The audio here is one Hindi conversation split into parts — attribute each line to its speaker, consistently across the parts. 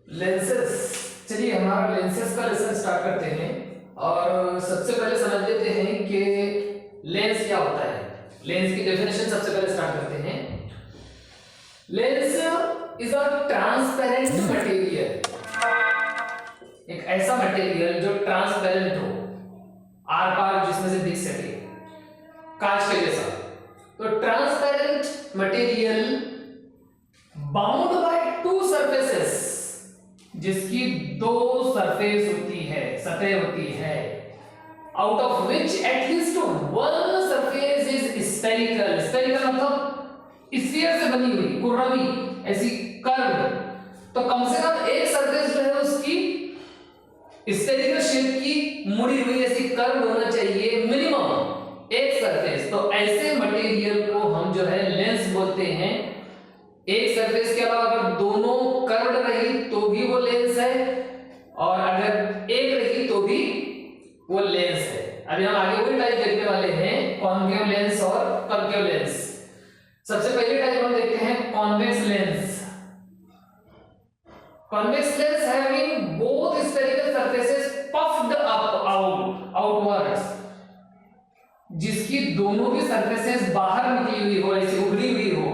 Speaker 1: लेंसेस। चलिए हमारा लेंसेस का लेसन स्टार्ट करते हैं और सबसे पहले समझ लेते हैं कि लेंस क्या होता है। लेंस की डेफिनेशन सबसे पहले स्टार्ट करते हैं। Lens is a transparent material, एक ऐसा मटेरियल जो ट्रांसपेरेंट हो, आर पार जिसमें से दिख सके, कांच के जैसा। तो transparent material bound by two surfaces, जिसकी दो सरफेस होती है, सतह होती है, out of which at least one surface is spherical. Spherical मतलब स्फीयर से बनी हुई, कुर्रवी, ऐसी कर्व। तो कम से कम एक सरफेस जो है उसकी स्फेरिकल शेप की मुड़ी हुई ऐसी कर्व होना चाहिए, मिनिमम एक सरफेस। तो ऐसे मटेरियल को हम जो है लेंस बोलते हैं। एक सरफेस के अलावा अगर दोनों कर्व रही तो भी वो लेंस है, और अगर एक रही तो भी वो लेंस है। अभी हम आगे वही टाइप देखने वाले हैं, कॉन्केव लेंस और कॉन्केव लेंस। सबसे पहले टाइप हम देखते हैं convex lens. Convex lens having both spherical surfaces puffed up outwards, जिसकी दोनों की सरफेसेस बाहर निकली हुई हो, ऐसी उभरी हुई हो,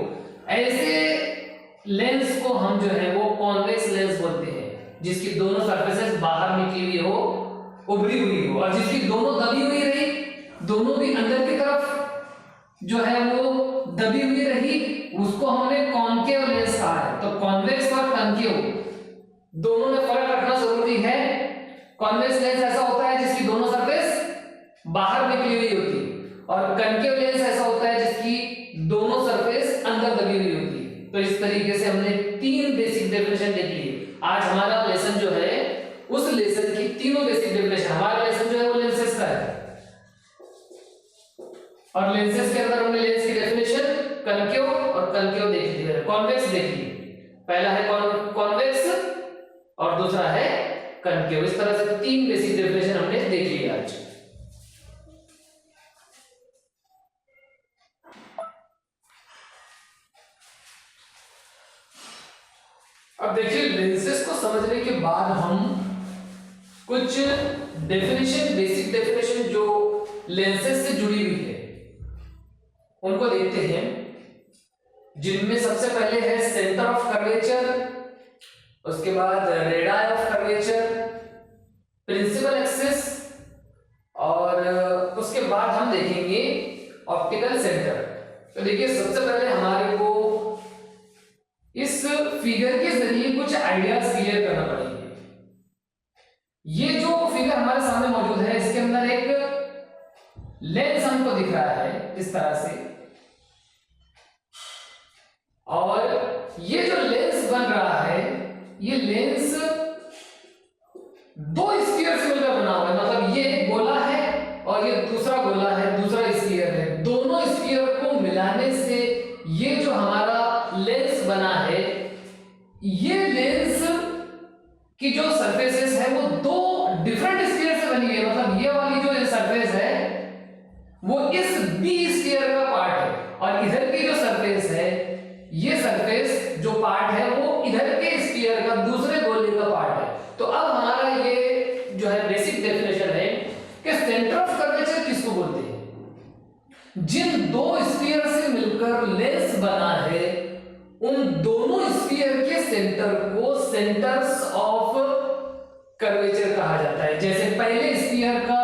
Speaker 1: ऐसे लेंस को हम जो है वो कॉन्वेक्स लेंस बोलते हैं। जिसकी दोनों सरफेसेस बाहर निकली हुई हो, उभरी हुई हो, और जिसकी दोनों दबी हुई रही, दोनों भी अंदर की तरफ जो है वो दबी हुई रही, उसको हमने कॉन्केव लेंस कहा है। तो कॉन्वेक्स और कॉन्केव दोनों में फर्क रखना जरूरी है। कॉन्वेक्स लेंस ऐसा होता है जिसकी दोनों सरफेस बाहर निकली हुई होती है, और कॉन्केव लेंस ऐसा होता है जिसकी दोनों सरफेस अंदर दबी हुई होती है। तो इस तरीके से हमने तीन बेसिक डेफिनेशन देख ली। आज हमारा लेसन जो है उस लेसन की तीनों बेसिक डेफिनेशन, हमारा लेसन जो है वो लेंसेस का है, और लेंसेस के अंदर हमने लेंस की डेफिनेशन कॉन्केव और कॉन्केव देख लिया, कॉन्वेक्स देख ली। पहला है कॉन्वेक्स और दूसरा है कॉन्केव। इस तरह से तीन बेसिक डेफिनेशन हमने देख ली आज। अब देखिए, लेंसेस को समझने के बाद हम कुछ डेफिनेशन, बेसिक डेफिनेशन जो लेंसेस से जुड़ी हुई है उनको देखते हैं, जिनमें सबसे पहले है सेंटर ऑफ कर्वेचर, उसके बाद radii of curvature, principal axis, और उसके बाद हम देखेंगे ऑप्टिकल सेंटर। तो देखिए, सबसे पहले हमारे को इस फिगर के जरिए कुछ आइडियाज क्लियर करना पड़ेंगे। ये जो फिगर हमारे सामने मौजूद है, इसके अंदर एक लेंस हमको दिख रहा है इस तरह से, और ये जो लेंस बन रहा है, ये लेंस दो स्फीयर से मिलकर बना हुआ है। मतलब ये एक गोला है और ये दूसरा गोला है, दूसरा स्फीयर है। दोनों स्फीयर को मिलाने से ये जो हमारा लेंस बना है, ये लेंस की जो सरफेसेस है वो दो डिफरेंट स्फीयर से बनी है। मतलब ये वाली जो सरफेस है वो इस बी स्फीयर का पार्ट है, और इधर की जो सरफेस है, ये सरफेस जो पार्ट है वो इधर के स्फीयर का, दूसरे गोले का पार्ट है। तो अब हमारा ये जो है बेसिक डेफिनेशन है कि सेंटर ऑफ कर्वेचर किसको बोलते हैं? जिन दो स्फीयर से मिलकर लेंस बना है, उन दोनों स्फीयर के सेंटर को सेंटर्स ऑफ कर्वेचर कहा जाता है। जैसे पहले स्फीयर का,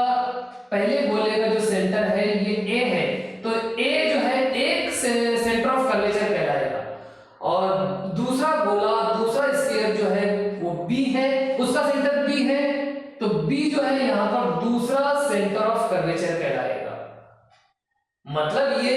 Speaker 1: पहले गोले का जो सेंटर है ये ए है, तो ए जो है एक सेंटर ऑफ कर्वेचर कहलाएगा, और दूसरा गोला, दूसरा स्फीयर जो है वो बी है, उसका सेंटर बी है, तो बी जो है यहां पर दूसरा सेंटर ऑफ कर्वेचर कहलाएगा। मतलब ये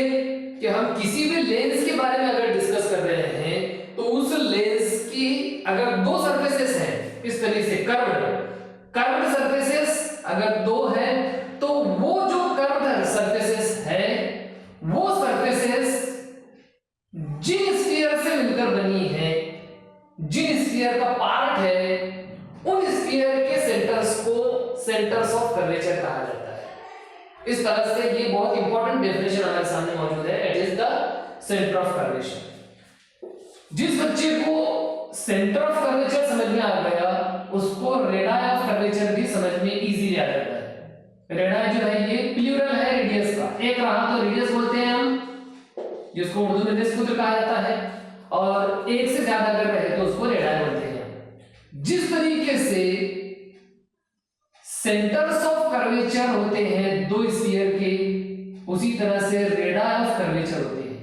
Speaker 1: कि हम किसी भी लेंस के बारे में अगर डिस्कस कर रहे हैं, तो उस लेंस की अगर दो सरफेसेस हैं, इस तरीके से कर्व्ड सरफेसेस अगर दो हैं, तो वो जो कर्व्ड सरफेसेस है, वो सरफेसेस जिन स्फीयर से मिलकर बनी है, जिन स्फीयर का पार्ट है, उन स्फीयर के सेंटर्स को सेंटर्स ऑफ कर्वेचर कहा जाता है। इस तरह से ये बहुत इंपॉर्टेंट डेफिनेशन हमारे सामने मौजूद है, it is the centre of curvature. जिस बच्चे को सेंटर ऑफ कर्वेचर समझ में आ गया, उसको रेडाई ऑफ कर्वेचर भी समझ में इजीली आ जाता है। रेडाई जो है ये प्लूरल है रेडियस का, एक रहा तो रेडियस बोलते हैं हम, जिसको उर्दू में निस्कुद्र कहा जाता है, और एक से ज्यादा अगर रहे तो उसको रेडाई बोलते हैं। जिस तरीके से सेंटर्स ऑफ कर्वेचर होते हैं दो स्फीयर के, उसी तरह से रेडाई ऑफ कर्वेचर होते हैं।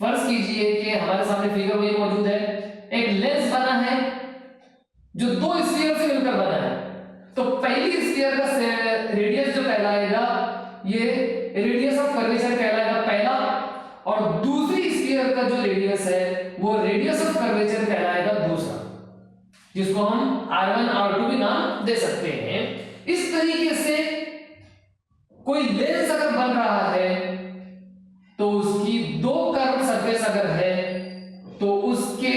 Speaker 1: फर्ज कीजिए कि हमारे सामने फिगर में मौजूद है, एक लेंस बना है जो दो स्फीयर से मिलकर बना है, तो पहली स्फीयर का रेडियस जो कहलाएगा ये रेडियस ऑफ कर्वेचर कहलाएगा पहला, और दूसरी स्फीयर का जो रेडियस है वो रेडियस ऑफ कर्वेचर कहलाएगा दूसरा, जिसको हम R1 R2 भी नाम दे सकते हैं। इस तरीके से कोई लेंस अगर बन रहा है तो उसकी दो कर्व सरफेस अगर है तो उसके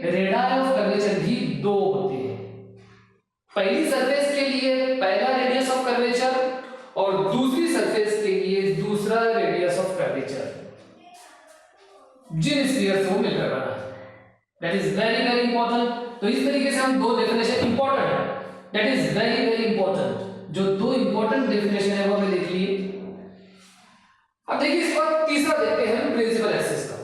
Speaker 1: रेडाई ऑफ कर्वेचर भी दो होते हैं। पहली सरफेस के लिए पहला रेडियस ऑफ कर्वेचर और दूसरी सरफेस के लिए दूसरा रेडियस ऑफ कर्वेचर, जिन स्फीयर से वो मिलकर बना है। That is very very important. तो इस तरीके से हम दो डेफिनेशन इंपॉर्टेंट है, that is very very important, जो दो इंपॉर्टेंट डेफिनेशन है वो हमें देख लिए। अब देखिए इस बार तीसरा देखते हैं प्रिंसिपल एक्सिस का।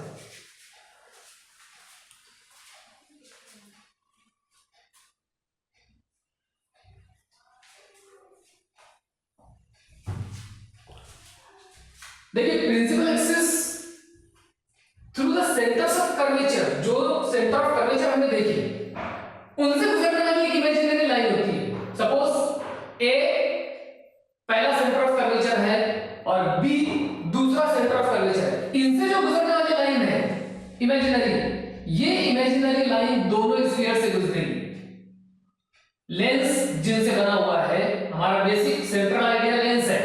Speaker 1: देखिए principal axis through the centres of curvature, जो सेंटर ऑफ कर्वेचर हमने देखी उनसे गुजरने वाली एक इमेजिनरी लाइन होती है। सपोज ए पहला सेंटर ऑफ कर्वेचर है और बी दूसरा सेंटर ऑफ कर्वेचर है, इनसे जो गुजरने वाली लाइन है इमेजिनरी, ये इमेजिनरी लाइन दोनों स्फीयर से गुजरेगी। लेंस जिनसे बना हुआ है, हमारा बेसिक सेंट्रल आइडिया लेंस है,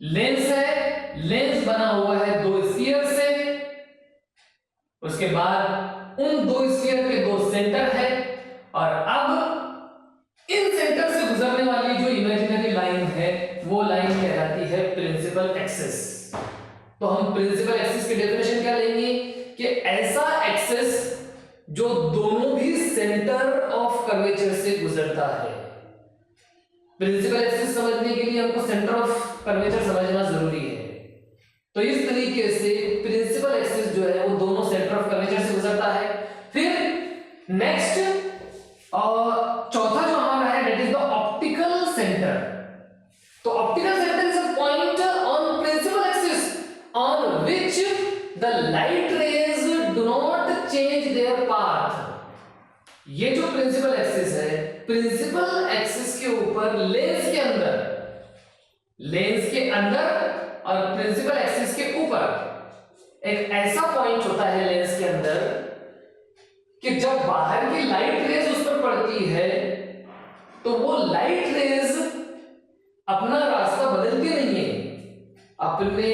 Speaker 1: लेंस है, लेंस बना हुआ है दो स्फीयर से, उसके बाद उन दो स्फीयर के दो सेंटर है, और अब इन सेंटर से गुजरने वाली जो इमेजिनरी लाइन है वो लाइन कहलाती है प्रिंसिपल एक्सिस। तो हम प्रिंसिपल एक्सिस की डेफिनेशन क्या लेंगे कि ऐसा एक्सिस जो दोनों भी सेंटर ऑफ कर्वेचर से गुजरता है। प्रिंसिपल एक्सिस समझने के लिए हमको सेंटर ऑफ कर्वेचर समझना जरूरी है। तो इस तरीके से प्रिंसिपल एक्सिस जो है वो दोनों सेंटर ऑफ कर्वेचर से गुजरता है। फिर नेक्स्ट चौथा जो हमारा है that is the optical centre. तो optical centre is a point on principal axis on which the light rays do not change their path. ये जो प्रिंसिपल एक्सिस है, प्रिंसिपल एक्सिस के ऊपर लेंस के अंदर और प्रिंसिपल एक्सिस के ऊपर एक ऐसा पॉइंट होता है लेंस के अंदर कि जब बाहर की लाइट रेज उस पर पड़ती है तो वो लाइट रेज अपना रास्ता बदलती नहीं है, अपने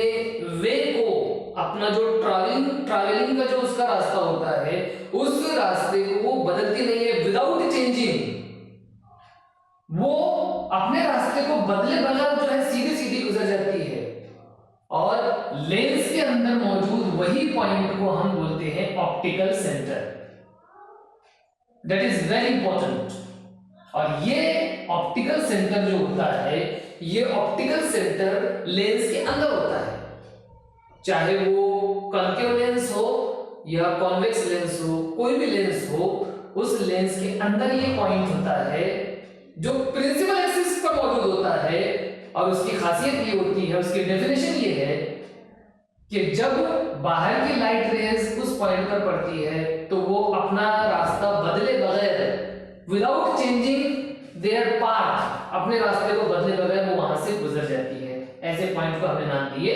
Speaker 1: वे को, अपना जो ट्रैवलिंग का जो उसका रास्ता होता है उस रास्ते को वो बदलती नहीं है विदाउट चेंजिंग। वो अपने रास्ते को बदले बगैर जो है सीधी सीधी गुजर जाती है, और लेंस के अंदर मौजूद वही पॉइंट को हम बोलते हैं optical centre. That is very important. और ये ऑप्टिकल सेंटर जो होता है, ये ऑप्टिकल सेंटर लेंस के अंदर होता है, चाहे वो कॉन्केव लेंस हो या कॉन्वेक्स लेंस हो, कोई भी लेंस हो, उस लेंस के अंदर ये पॉइंट होता है जो प्रिंसिपल एक्सिस पर मौजूद होता है। और उसकी खासियत ये होती है, उसकी डेफिनेशन ये है कि जब बाहर की लाइट रेज उस पॉइंट पर पड़ती है तो वो अपना रास्ता बदले बगैर विदाउट चेंजिंग देयर पाथ, अपने रास्ते को बदले बगैर वो वहां से गुजर जाती है। ऐसे पॉइंट को हमने नाम दिए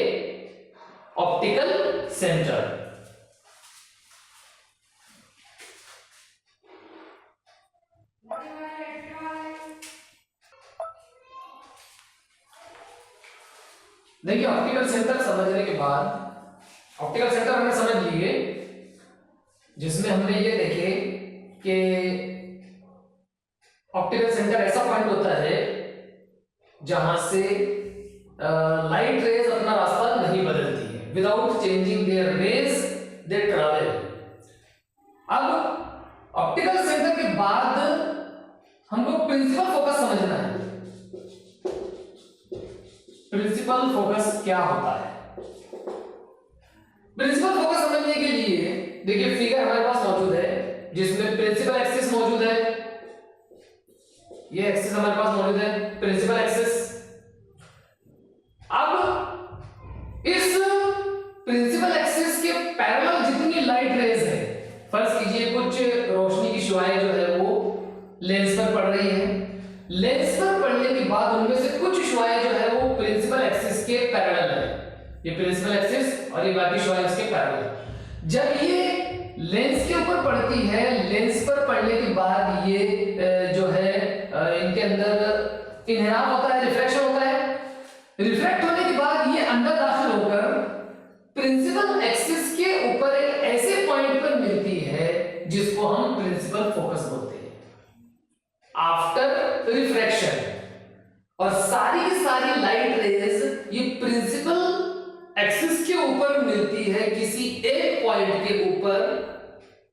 Speaker 1: ऑप्टिकल सेंटर। देखिए ऑप्टिकल सेंटर समझने के बाद, ऑप्टिकल सेंटर हमने समझ लिए, जिसमें हमने ये देखे कि ऑप्टिकल सेंटर ऐसा पॉइंट होता है जहां से लाइट रेज अपना रास्ता नहीं बदलती है, without changing their veg they travel. अब हमको प्रिंसिपल फोकस समझना है। प्रिंसिपल फोकस क्या होता है? प्रिंसिपल फोकस समझने के लिए देखिए फिगर हमारे पास मौजूद है जिसमें प्रिंसिपल एक्सिस मौजूद है। ये एक्सिस हमारे पास मौजूद है, प्रिंसिपल एक्सिस। अब इस प्रिंसिपल एक्सिस के पैरेलल जितनी लाइट रेज है, फर्ज कीजिए कुछ रोशनी की शुआएं जो है वो लेंस पर पड़ रही है। लेंस पर पड़ने के बाद उनमें से कुछ शुआएं जो है वो प्रिंसिपल एक्सिस के पैरेलल है। ये प्रिंसिपल एक्सिस और ये बाकी शुआएं इसके पैरेलल। जब ये लेंस के ऊपर पड़ती है, लेंस पर पड़ने के बाद ये जो है इनके अंदर इन्हेराफ होता है, रिफ्लेक्शन होता है। रिफ्लेक्ट होने के बाद ये अंदर दाखिल होकर प्रिंसिपल एक्सिस के ऊपर एक ऐसे पॉइंट पर मिलती है जिसको हम प्रिंसिपल फोकस बोलते हैं आफ्टर रिफ्रैक्शन। और सारी की सारी लाइट रेज ये प्रिंसिपल एक्सिस के ऊपर मिलती है किसी एक पॉइंट के ऊपर,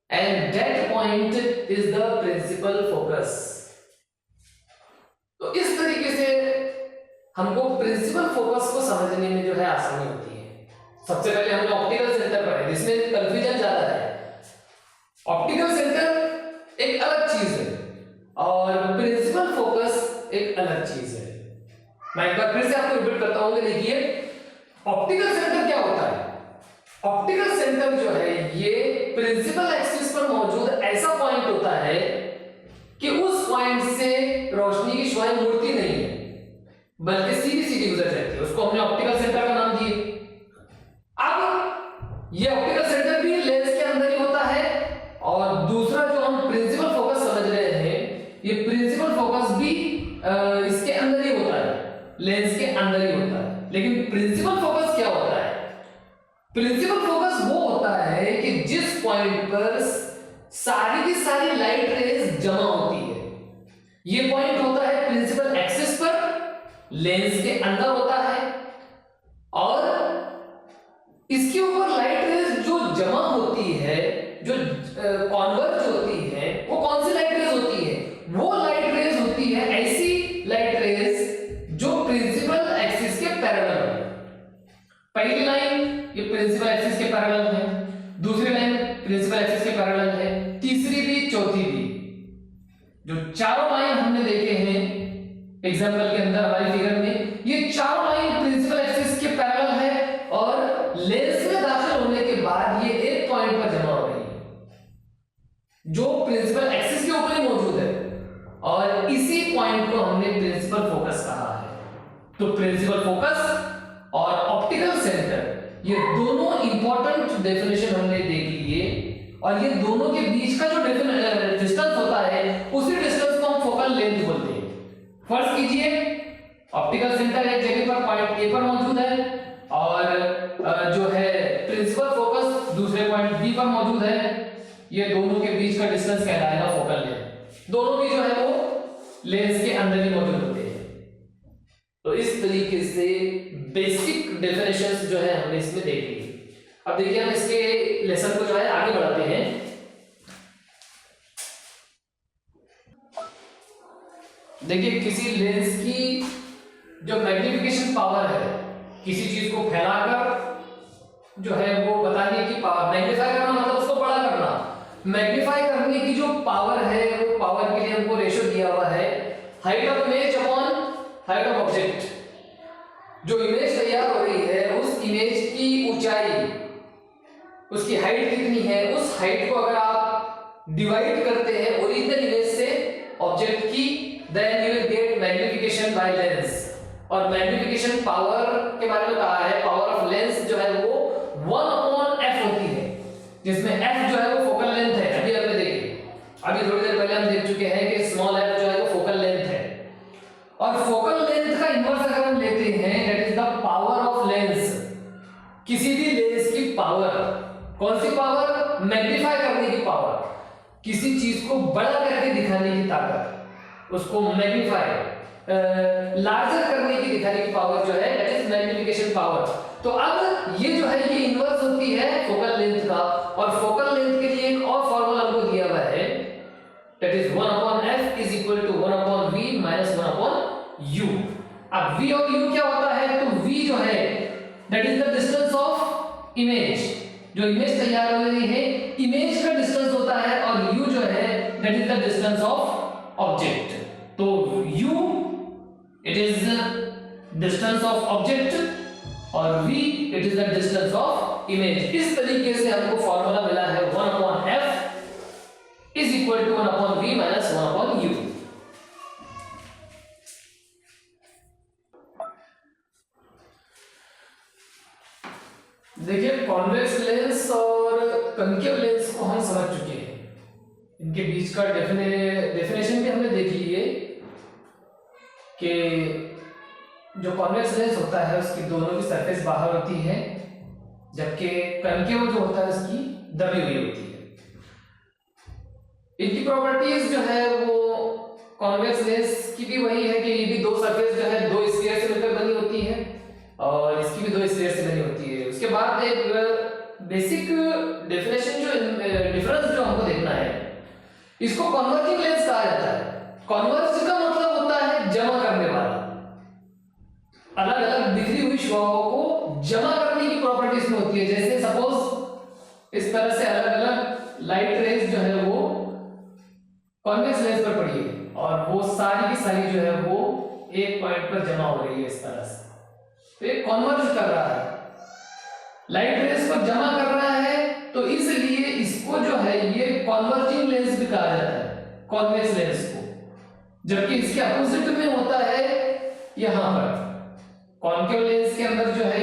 Speaker 1: and that point is the principal focus. तो इस तरीके से हमको प्रिंसिपल फोकस को समझने में जो है आसानी होती है। सबसे पहले हमने ऑप्टिकल सेंटर पढ़ा जिसमें कंफ्यूजन ज्यादा है। ऑप्टिकल सेंटर एक अलग चीज है और प्रिंसिपल फोकस एक अलग चीज है। मैं एक बार फिर से आपको रिपीट करता हूं कि देखिए ऑप्टिकल सेंटर क्या होता है। ऑप्टिकल सेंटर जो है ये प्रिंसिपल एक्सिस पर मौजूद ऐसा पॉइंट होता है कि उस पॉइंट से रोशनी की शुआएं मुड़ती नहीं है बल्कि सीधी सीधी गुजर जाती है। उसको हमने ऑप्टिकल सेंटर का नाम दिए। अब ये ऑप्टिकल सेंटर भी लेंस के अंदर ही होता है और दूसरा जो हम प्रिंसिपल फोकस समझ रहे हैं ये प्रिंसिपल फोकस भी इसके अंदर ही होता है, लेंस के अंदर ही होता है। लेकिन प्रिंसिपल फोकस क्या होता है? प्रिंसिपल फोकस वो होता है कि जिस पॉइंट पर सारी की सारी लाइट रेज जमा होती है। ये पॉइंट होता है प्रिंसिपल एक्सिस पर, लेंस के अंदर होता है और इसके ऊपर लाइट रेज जो जमा होती है, जो कॉन्वर्ज होती है, वो कौन सी लाइट रेज होती है? वो लाइट रेज होती है ऐसी लाइट रेज जो प्रिंसिपल एक्सिस के पैरेलल है। पहली लाइन ये प्रिंसिपल एक्सिस के पैरेलल है, दूसरी लाइन प्रिंसिपल एक्सिस के पैरेलल है, तीसरी भी चौथी भी। जो चारों लाइन हमने देखे हैं एग्जांपल के अंदर हमारी फिगर में, ये चारों लाइन प्रिंसिपल एक्सिस के पैरेलल है और लेंस में दाखिल होने के बाद ये एक पॉइंट पर जमा हो रही है जो प्रिंसिपल एक्सिस के ऊपर ही मौजूद है और इसी पॉइंट को हमने प्रिंसिपल फोकस कहा है। तो प्रिंसिपल फोकस और ऑप्टिकल सेंटर ये दोनों इंपॉर्टेंट डेफिनेशन हमने देख लिए और ये दोनों के बीच का जो डिस्टेंस होता है उसी डिस्टेंस को हम फोकल लेंथ बोलते हैं। फर्ज कीजिए ऑप्टिकल सेंटर एक जगह पर पॉइंट ए पर मौजूद है और जो है प्रिंसिपल फोकस दूसरे पॉइंट बी पर मौजूद है। ये दोनों के बीच का डिस्टेंस कहलाएगा फोकल लेंथ। दोनों भी जो है वो लेंस के अंदर ही मौजूद होते हैं। तो इस तरीके से बेसिक डेफिनेशंस जो है हमने इसमें देख ली। अब देखिए हम इसके लेसन को जो है आगे बढ़ाते हैं। देखिए किसी लेंस की जो मैग्निफिकेशन पावर है, किसी चीज को फैलाकर जो है वो बताने की पावर, मैग्नीफाई करना मतलब उसको बड़ा करना, मैग्नीफाई करने की जो पावर है वो पावर के लिए हमको रेशियो दिया हुआ है height of image upon height of object. जो इमेज तैयार हो रही है उस इमेज की ऊंचाई, उसकी हाइट कितनी है, उस हाइट को अगर आप डिवाइड करते हैं ओरिजिनल इमेज से ऑब्जेक्ट की, then you will get magnification by lens. और मैग्निफिकेशन पावर के बारे में कहा है, पावर ऑफ लेंस जो है वो 1/f होती है, जिसमें f जो है वो फोकल लेंथ है। अभी आपने देखिए, अभी थोड़ी देर पहले हम देख चुके हैं कि स्मॉल f जो है वो फोकल लेंथ है और फोकल लेंथ का इन्वर्स अगर हम लेते हैं that is the power of lens. किसी भी लेंस की पावर, कौन सी पावर? मैग्नीफाई करने की पावर, किसी चीज को बड़ा करके दिखाने की ताकत, उसको मैग्नीफाई लार्जर करने की दिखाने की पावर जो है दैट इज मैग्निफिकेशन पावर। तो अब ये जो है ये इन्वर्स होती है फोकल लेंथ का, और फोकल लेंथ के लिए एक और फार्मूला हमको दिया हुआ है that is 1/f is equal to 1/f that is the distance of image, जो इमेज तैयार हो रही है इमेज का डिस्टेंस होता है, और u जो है that is the distance of object. तो u it is distance of object और v it is the distance of image. इस तरीके से हमको फॉर्मूला मिला है 1/f is equal to 1/v minus 1/u। देखिए कॉन्वेक्स लेंस और कंकेव लेंस को हम समझ चुके हैं, इनके बीच का डेफिनेशन भी हमने देख ली है कि जो कॉन्वेक्स लेंस होता है उसकी दोनों की सरफेस बाहर होती है, जबकि कंकेव जो होता है उसकी दबी हुई होती है। इनकी प्रॉपर्टीज जो है वो कॉन्वेक्स लेंस की भी वही है कि ये भी दो सरफेस जो है दो स्फीयर से मिलकर बनी होती है और इसकी भी दो स्फीयर से बनी होती है। उसके बाद एक बेसिक डेफिनेशन जो डिफरेंस जो हमको देखना है, इसको कन्वर्जिंग लेंस कहा जाता है। कन्वर्ज का मतलब होता है जमा करने वाला, अलग अलग बिखरी हुई शुआओं को जमा करने की प्रॉपर्टी इसमें होती है। जैसे सपोज इस तरह से अलग अलग लाइट रेज जो है वो कॉन्वेक्स लेंस पर पड़ी है और वो सारी की सारी जो है वो एक पॉइंट पर जमा हो रही है इस तरह से, तो ये कन्वर्ज कर रहा है, लाइट रेज को जमा कर रहा है, तो इसलिए इसको जो है ये कन्वर्जिंग लेंस भी कहा जाता है कॉन्वेक्स लेंस को। जबकि इसके अपोजिट में होता है यहां पर कॉन्केव लेंस के अंदर जो है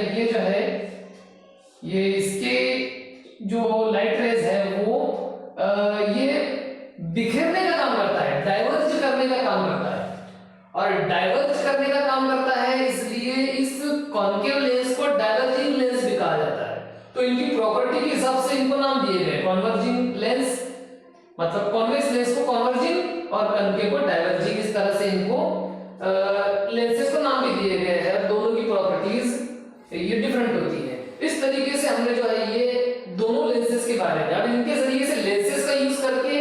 Speaker 1: ये इसके जो लाइट रेज है वो ये बिखेरने का काम करता है, डाइवर्ज करने का काम करता है, और डाइवर्ज करने का काम करता है इसलिए इस कॉन्केव लेंस को डाइवर्जिंग लेंस भी कहा जाता है। तो इनकी प्रॉपर्टी के हिसाब से इनको नाम दिए गए, कन्वर्जिंग लेंस मतलब कॉन्वेक्स लेंस को कन्वर्जिंग और कॉन्केव को डाइवर्जिंग, इस तरह से इनको लेंसेज को नाम भी दिए गए हैं। दोनों की प्रॉपर्टीज ये डिफरेंट होती है। इस तरीके से हमने जो है ये दोनों लेंसेज के बारे में, अब इनके जरिए से लेंसेज का यूज करके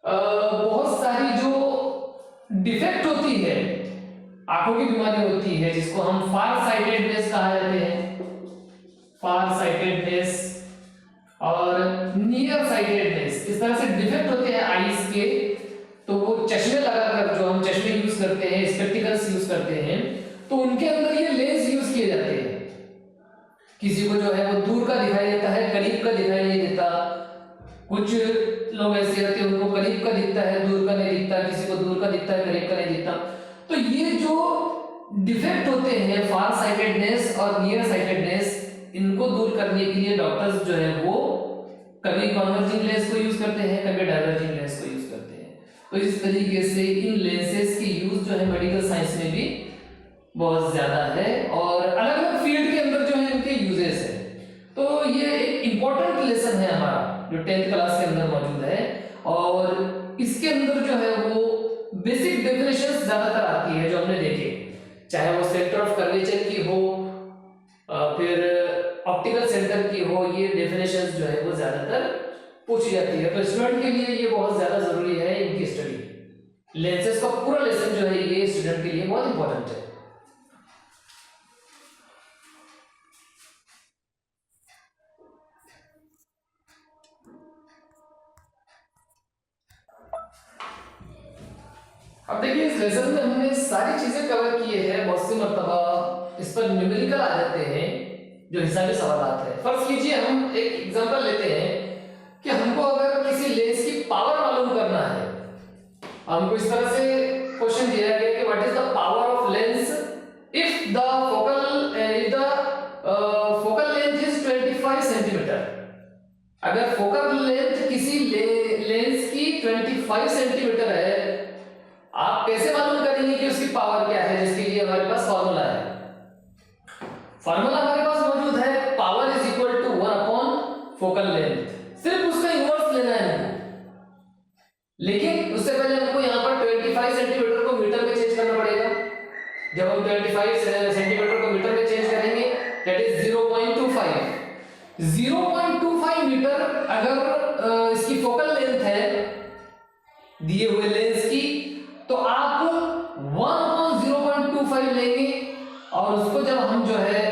Speaker 1: बहुत सारी जो डिफेक्ट होती है, आंखों की बीमारी होती है जिसको हम फार साइटेडनेस कहा जाते हैं, फार साइटेडनेस और नियर साइटेडनेस, इस तरह से डिफेक्ट होते हैं आईज के, तो वो चश्मे लगाकर जो हम चश्मे यूज करते हैं, स्पेक्टिकल्स यूज करते हैं, तो उनके अंदर ये लेंस यूज किए जाते हैं। किसी को जो है वो दूर का दिखाई देता है, करीब का दिखाई नहीं देता, कुछ लोग ऐसे होते हैं उनको करीब का दिखता है, दूर का नहीं दिखता, किसी को दूर का दिखता है, करीब का नहीं दिखता। तो ये जो डिफेक्ट होते हैं फार साइटेडनेस और नियर साइटेडनेस, इनको दूर करने के लिए डॉक्टर्स जो है वो कभी कन्वर्जिंग लेंस को यूज करते हैं, कभी डाइवर्जिंग लेंस को यूज करते हैं। तो इस तरीके से इन लेंसेज की यूज जो है मेडिकल साइंस में भी बहुत ज्यादा है और अलग अलग फील्ड के अंदर जो है इनके यूजेस है। तो ये एक इंपॉर्टेंट लेसन है हमारा जो 10th क्लास के अंदर मौजूद है, और इसके अंदर जो है वो बेसिक डेफिनेशंस ज्यादातर आती है जो हमने देखे, चाहे वो सेंटर ऑफ कर्वेचर की हो फिर ऑप्टिकल सेंटर की हो, ये डेफिनेशंस जो है वो ज्यादातर पूछी जाती है। तो स्टूडेंट के लिए ये बहुत ज्यादा जरूरी है इनकी स्टडी। लेंसेज का पूरा लेसन जो है ये स्टूडेंट के लिए बहुत इंपॉर्टेंट है। अब देखिए इस लेसन में हमने सारी चीजें कवर किए हैं, बहुत सी मर्तबा इस पर न्यूमेरिकल आ जाते हैं जो हिसाबी सवाल आते हैं। फर्ज कीजिए हम एक एग्जांपल लेते हैं कि हमको अगर किसी लेंस की पावर मालूम करना है, हमको इस तरह से क्वेश्चन दिया गया कि what is the power of lens if the focal length is 25 centimetre. अगर फोकल लेंथ किसी लेंस की 25 सेंटीमीटर है, आप कैसे मालूम करेंगे कि उसकी पावर क्या है, जिसके लिए हमारे पास फॉर्मूला है। फॉर्मूला हमारे पास मौजूद है, power is equal to 1 focal length, सिर्फ उसका इनवर्स लेना है हमको। लेकिन उससे पहले हमको यहाँ पर 25 सेंटीमीटर को मीटर में चेंज करना पड़ेगा। जब हम 25 सेंटीमीटर को मीटर में चेंज करेंगे दैट इज 0.25 मीटर। अगर इसकी फोकल लेंथ है दिए हुए लेंस की, तो आप 1/0.25 लेंगे और उसको जब हम जो है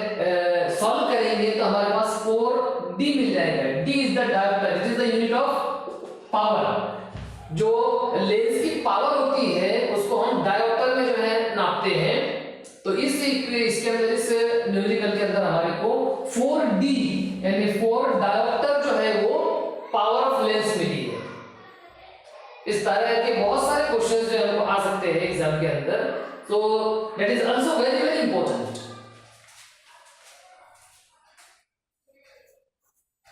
Speaker 1: तो इसके अंदर इस न्यूमेरिकल के अंदर हमारे को 4D यानी 4 डायोप्टर जो है वो पावर ऑफ लेंस मिली है। इस तरह के बहुत सारे क्वेश्चंस जो हमको आ सकते हैं एग्जाम के अंदर, तो that is also very very important.